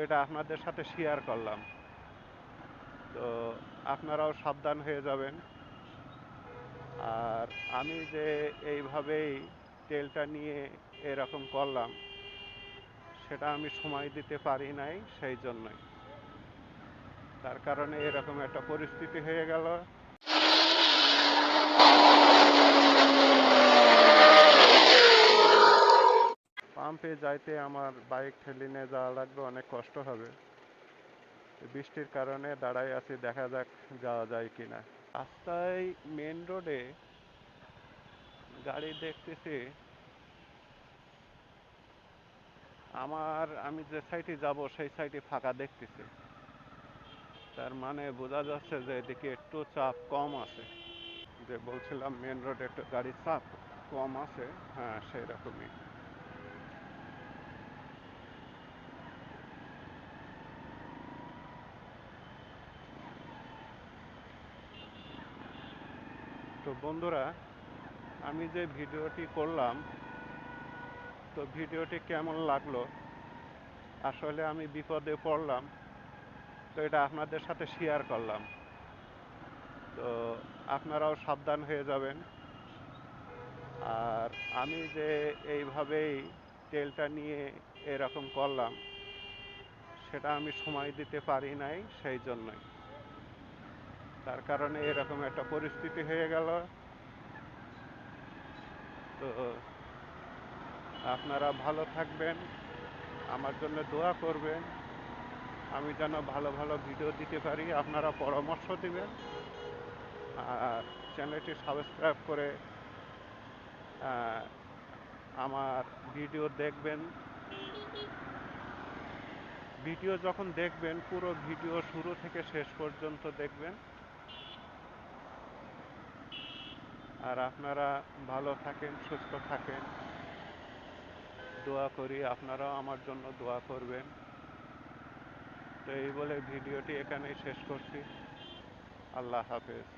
এটা আপনাদের সাথে শেয়ার করলাম। তো আপনারাও সাবধান হয়ে যাবেন। আর আমি যে এইভাবেই তেলটা নিয়ে এরকম করলাম, সেটা আমি সময় দিতে পারি নাই, সেই জন্যই। তার কারণে এরকম একটা পরিস্থিতি হয়ে গেল। পাম্পে যাইতে আমার বাইক ঠেলে নিয়ে যাওয়া লাগবে, অনেক কষ্ট হবে। বৃষ্টির কারণে দাঁড়াই আছি, দেখা যাক যাওয়া যায় কিনা। রাস্তায় মেন রোডে গাড়ি দেখতেছি। আমি যে সাইডে যাব সেই সাইডে ফাঁকা দেখতেছি। তার মানে বোঝা যাচ্ছে যে এদিকে একটু চাপ কম আছে। যে বলছিলাম মেন রোডে একটু গাড়ির চাপ কম আছে, হ্যাঁ সেই রকমই। তো বন্ধুরা, আমি যে ভিডিওটি করলাম, তো ভিডিওটি কেমন লাগলো? আসলে আমি বিপদে পড়লাম, তো এটা আপনাদের সাথে শেয়ার করলাম। তো আপনারাও সাবধান হয়ে যাবেন। আর আমি যে এইভাবেই তেলটা নিয়ে এরকম করলাম, সেটা আমি সময় দিতে পারি নাই, সেই জন্যই। তার কারণে এরকম একটা পরিস্থিতি হয়ে গেল। তো আপনারা ভালো থাকবেন, আমার জন্য দোয়া করবেন, আমি যেন ভালো ভালো ভিডিও দিতে পারি। আপনারা পরামর্শ দিবেন আর চ্যানেলটি সাবস্ক্রাইব করে আমার ভিডিও দেখবেন। ভিডিও যখন দেখবেন, পুরো ভিডিও শুরু থেকে শেষ পর্যন্ত দেখবেন। আর আপনারা ভালো থাকেন, সুস্থ থাকেন, দোয়া করি আপনারাও আমার জন্য দোয়া করবেন। তো এই বলে ভিডিওটি এখানেই শেষ করছি। আল্লাহ হাফেজ।